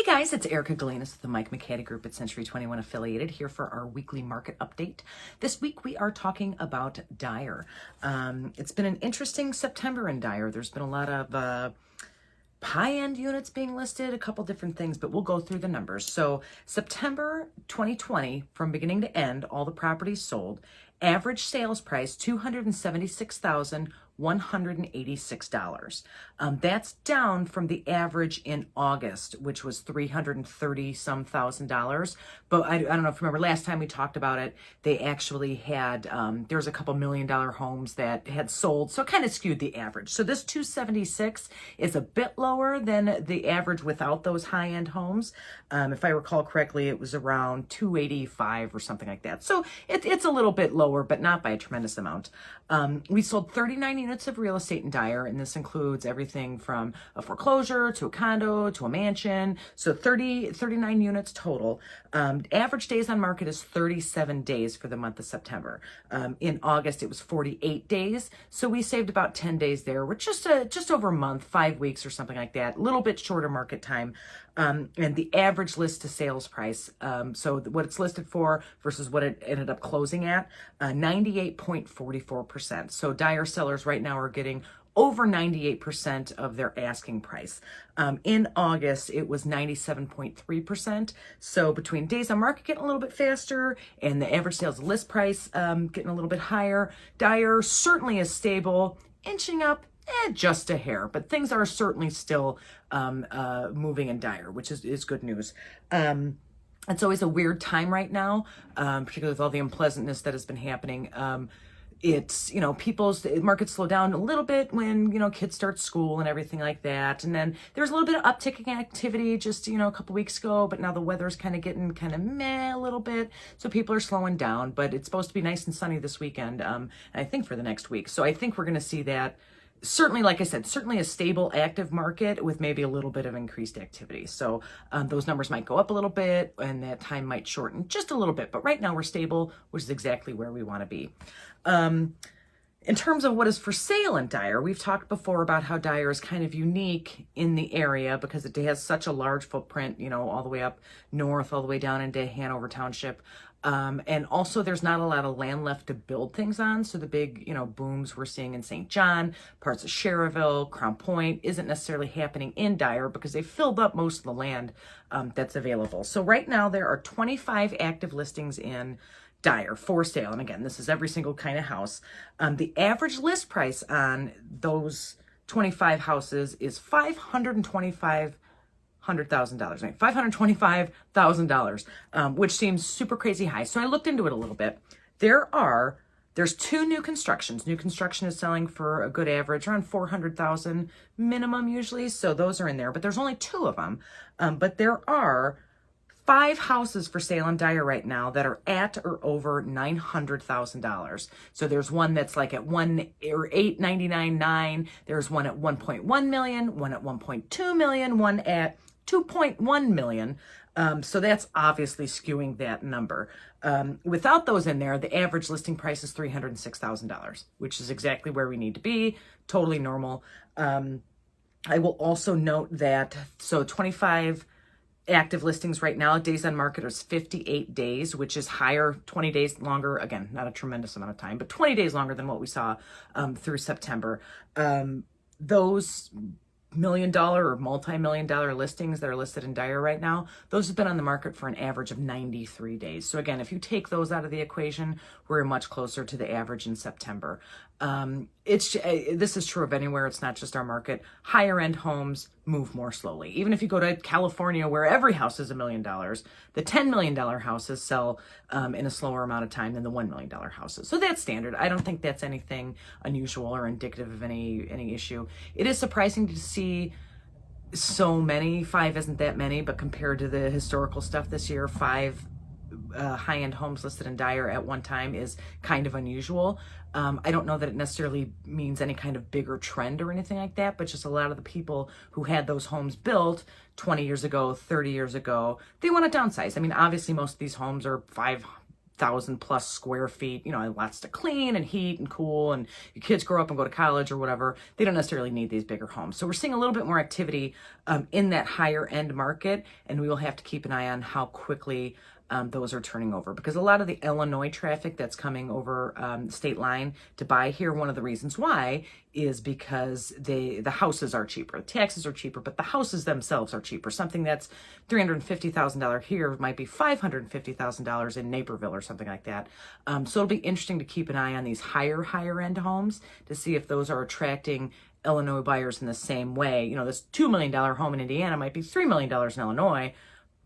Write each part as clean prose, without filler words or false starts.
Guys, it's Erica Galinas with the Mike McCady Group at Century 21 Affiliated here for our weekly market update. This week we are talking about Dyer. It's been an interesting September in Dyer. There's been a lot of high-end units being listed, a couple different things, but we'll go through the numbers. So September 2020, from beginning to end, all the properties sold. Average sales price, $276,186. That's down from the average in August, which was $330-some thousand. But I don't know if you remember last time we talked about it, they actually had, there's a couple $1 million homes that had sold, so it kind of skewed the average. So this 276 is a bit lower than the average without those high-end homes. If I recall correctly, it was around 285 or something like that. So it's a little bit lower, but not by a tremendous amount. We sold 39 units of real estate in Dyer, and this includes everything from a foreclosure to a condo to a mansion. So 39 units total. Average days on market is 37 days for the month of September. In August, it was 48 days. So we saved about 10 days there. We're just over a month, 5 weeks or something like that. A little bit shorter market time. And the average list to sales price, so what it's listed for versus what it ended up closing at, 98.44%. So Dyer sellers right now are getting over 98% of their asking price. In August, it was 97.3%. So between days on market getting a little bit faster and the average sales list price getting a little bit higher, Dyer certainly is stable, inching up just a hair, but things are certainly still moving in Dyer, which is good news. It's always a weird time right now, particularly with all the unpleasantness that has been happening. It's, people's markets slow down a little bit when, kids start school and everything like that. And then there's a little bit of upticking activity just, a couple weeks ago, but now the weather's kind of getting kind of meh a little bit. So people are slowing down, but it's supposed to be nice and sunny this weekend, and I think for the next week. So I think we're going to see that. Certainly, like I said, certainly a stable, active market with maybe a little bit of increased activity. So those numbers might go up a little bit and that time might shorten just a little bit. But right now we're stable, which is exactly where we want to be. In terms of what is for sale in Dyer, we've talked before about how Dyer is kind of unique in the area because it has such a large footprint, all the way up north, all the way down into Hanover Township. And also there's not a lot of land left to build things on. So the big, booms we're seeing in St. John, parts of Cherville, Crown Point isn't necessarily happening in Dyer because they filled up most of the land that's available. So right now there are 25 active listings in Dyer for sale. And again, this is every single kind of house. The average list price on those 25 houses is $525,000, which seems super crazy high. So I looked into it a little bit. There's two new constructions. New construction is selling for a good average around $400,000 minimum usually. So those are in there, but there's only two of them. But there are 5 houses for sale in Dyer right now that are at or over $900,000. So there's one that's like at $899,900. There's one at 1.1 million, one at 1.2 million, one at 2.1 million. So that's obviously skewing that number. Without those in there, the average listing price is $306,000, which is exactly where we need to be. Totally normal. I will also note that, so 25 active listings right now, days on market is 58 days, which is higher, 20 days longer. Again, not a tremendous amount of time, but 20 days longer than what we saw through September. Those $1 million or multi-million dollar listings that are listed in Dyer right now, those have been on the market for an average of 93 days. So again, if you take those out of the equation, we're much closer to the average in September. This is true of anywhere. It's not just our market. Higher end homes move more slowly. Even if you go to California, where every house is $1 million, the $10 million houses sell in a slower amount of time than the $1 million houses. So that's standard. I don't think that's anything unusual or indicative of any issue. It is surprising to see so many. 5 isn't that many, but compared to the historical stuff this year, 5 high-end homes listed in Dyer at one time is kind of unusual. I don't know that it necessarily means any kind of bigger trend or anything like that, but just a lot of the people who had those homes built 20 years ago, 30 years ago, they want to downsize. I mean, obviously most of these homes are 1,000 plus square feet, lots to clean and heat and cool, and your kids grow up and go to college or whatever, they don't necessarily need these bigger homes. So we're seeing a little bit more activity in that higher end market, and we will have to keep an eye on how quickly those are turning over, because a lot of the Illinois traffic that's coming over the state line to buy here, one of the reasons why is because the houses are cheaper, the taxes are cheaper, but the houses themselves are cheaper. Something that's $350,000 here might be $550,000 in Naperville or something like that. So it'll be interesting to keep an eye on these higher end homes to see if those are attracting Illinois buyers in the same way. This $2 million home in Indiana might be $3 million in Illinois,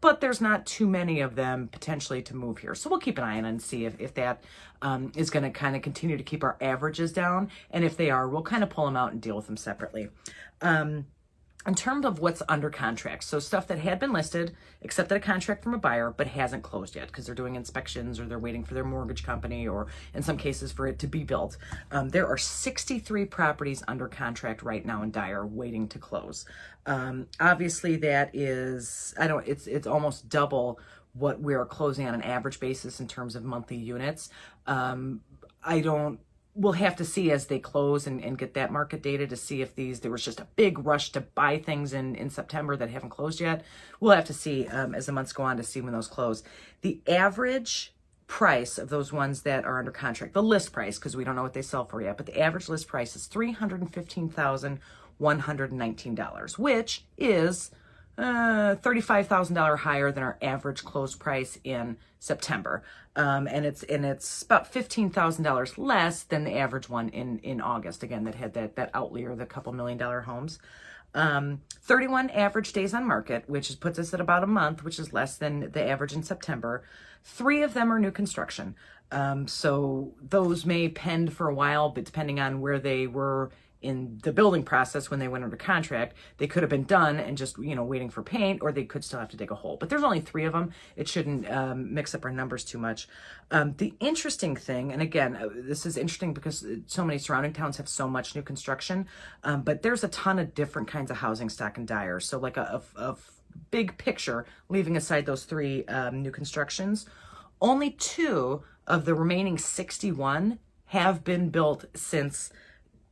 but there's not too many of them potentially to move here. So we'll keep an eye on it and see if that is going to kind of continue to keep our averages down. And if they are, we'll kind of pull them out and deal with them separately. In terms of what's under contract, so stuff that had been listed, accepted a contract from a buyer, but hasn't closed yet because they're doing inspections or they're waiting for their mortgage company, or in some cases for it to be built. There are 63 properties under contract right now in Dyer waiting to close. Obviously that is, it's almost double what we're closing on an average basis in terms of monthly units. We'll have to see as they close and get that market data to see if there was just a big rush to buy things in September that haven't closed yet. We'll have to see as the months go on to see when those close. The average price of those ones that are under contract, the list price, because we don't know what they sell for yet, but the average list price is $315,119, which is $35,000 higher than our average close price in September. And it's about $15,000 less than the average one in August, again, that had that outlier, the couple $1 million homes. 31 average days on market, which puts us at about a month, which is less than the average in September. 3 of them are new construction. So those may pend for a while, but depending on where they were in the building process when they went under contract, they could have been done and just, waiting for paint, or they could still have to dig a hole. But there's only 3 of them. It shouldn't mix up our numbers too much. The interesting thing, and again, this is interesting because so many surrounding towns have so much new construction, but there's a ton of different kinds of housing stock in Dyer. So like a big picture, leaving aside those 3 new constructions, only 2 of the remaining 61 have been built since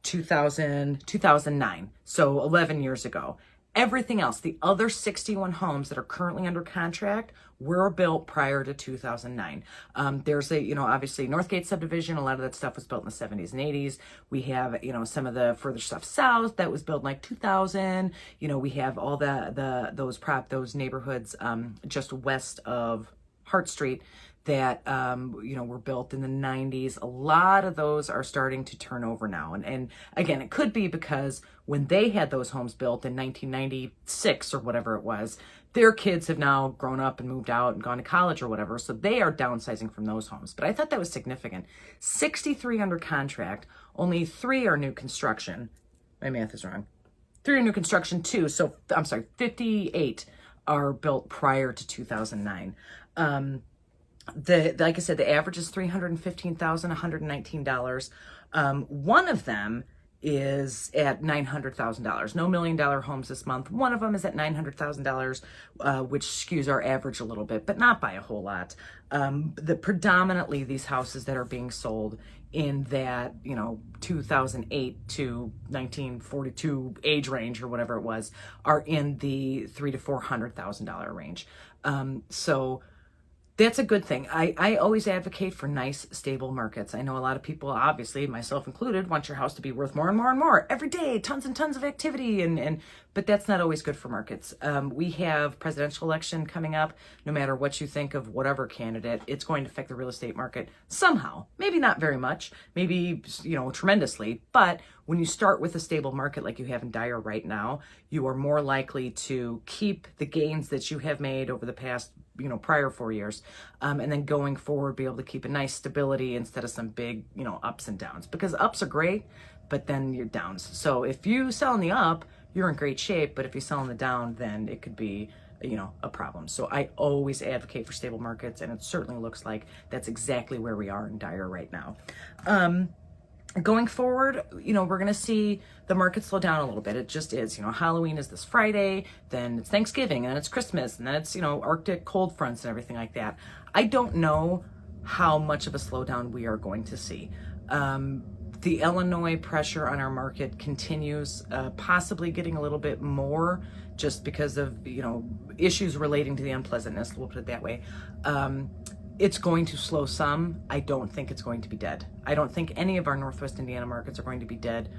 2009, so 11 years ago. Everything else, the other 61 homes that are currently under contract, were built prior to 2009. There's obviously Northgate subdivision, a lot of that stuff was built in the 70s and 80s. We have, some of the further stuff south that was built in like 2000. We have all those neighborhoods just west of Hart Street that were built in the 90s. A lot of those are starting to turn over now. And again, it could be because when they had those homes built in 1996 or whatever it was, their kids have now grown up and moved out and gone to college or whatever, so they are downsizing from those homes. But I thought that was significant. 63 under contract, only 3 are new construction. My math is wrong. 3 are new construction too, so I'm sorry, 58 are built prior to 2009. Like I said, the average is $315,119. One of them is at $900,000. No $1 million homes this month. One of them is at $900,000, which skews our average a little bit, but not by a whole lot. Predominantly these houses that are being sold in that 2008 to 1942 age range or whatever it was are in the $300,000 to $400,000 range. So that's a good thing. I always advocate for nice, stable markets. I know a lot of people, obviously, myself included, want your house to be worth more and more and more every day, tons and tons of activity, but that's not always good for markets. We have presidential election coming up. No matter what you think of whatever candidate, it's going to affect the real estate market somehow. Maybe not very much, maybe, tremendously, but when you start with a stable market like you have in Dyer right now, you are more likely to keep the gains that you have made over the past prior 4 years, and then going forward, be able to keep a nice stability instead of some big, ups and downs, because ups are great, but then you're downs. So if you sell in the up, you're in great shape, but if you sell in the down, then it could be, a problem. So I always advocate for stable markets, and it certainly looks like that's exactly where we are in Dyer right now. Going forward, we're going to see the market slow down a little bit. It just is. Halloween is this Friday, then it's Thanksgiving, and then it's Christmas, and then it's, Arctic cold fronts and everything like that. I don't know how much of a slowdown we are going to see. The Illinois pressure on our market continues, possibly getting a little bit more just because of, issues relating to the unpleasantness, we'll put it that way. It's going to slow some. I don't think it's going to be dead. I don't think any of our Northwest Indiana markets are going to be dead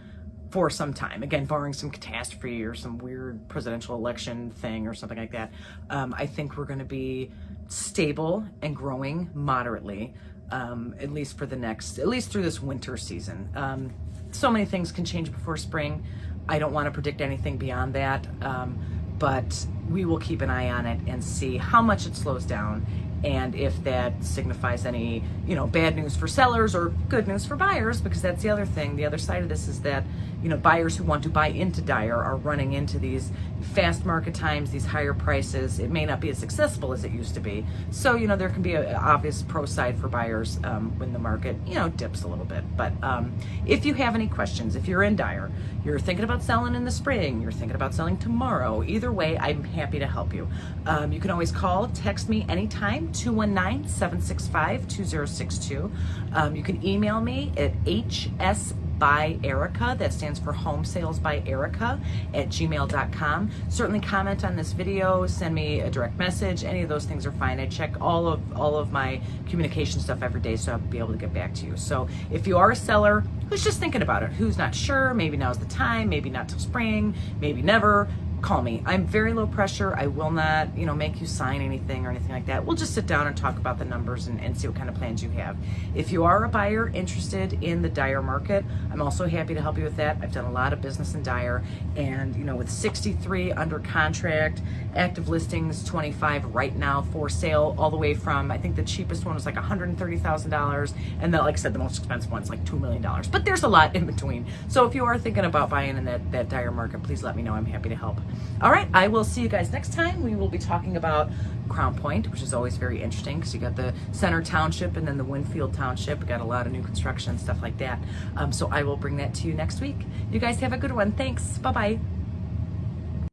for some time. Again, barring some catastrophe or some weird presidential election thing or something like that. I think we're going to be stable and growing moderately, at least through this winter season. So many things can change before spring. I don't want to predict anything beyond that, but we will keep an eye on it and see how much it slows down, and if that signifies any, bad news for sellers or good news for buyers, because that's the other thing. The other side of this is that, buyers who want to buy into Dyer are running into these fast market times, these higher prices. It may not be as successful as it used to be. So, there can be an obvious pro side for buyers when the market, dips a little bit. But if you have any questions, if you're in Dyer, you're thinking about selling in the spring, you're thinking about selling tomorrow, either way, I'm happy to help you. You can always call, text me anytime, 219-765-2062. You can email me at by Erica, that stands for Home Sales by Erica, at gmail.com. Certainly comment on this video, send me a direct message. Any of those things are fine. I check all of my communication stuff every day, so I'll be able to get back to you. So if you are a seller who's just thinking about it, who's not sure, maybe now's the time, maybe not till spring, maybe never, call me. I'm very low pressure. I will not, make you sign anything or anything like that. We'll just sit down and talk about the numbers and see what kind of plans you have. If you are a buyer interested in the Dyer market, I'm also happy to help you with that. I've done a lot of business in Dyer, and with 63 under contract, active listings 25 right now for sale, all the way from, I think the cheapest one was like $130,000, and then, like I said, the most expensive one's like $2 million. But there's a lot in between. So if you are thinking about buying in that Dyer market, please let me know. I'm happy to help. All right, I will see you guys next time. We will be talking about Crown Point, which is always very interesting because you got the Center Township and then the Winfield Township. We got a lot of new construction and stuff like that. So I will bring that to you next week. You guys have a good one. Thanks. Bye-bye.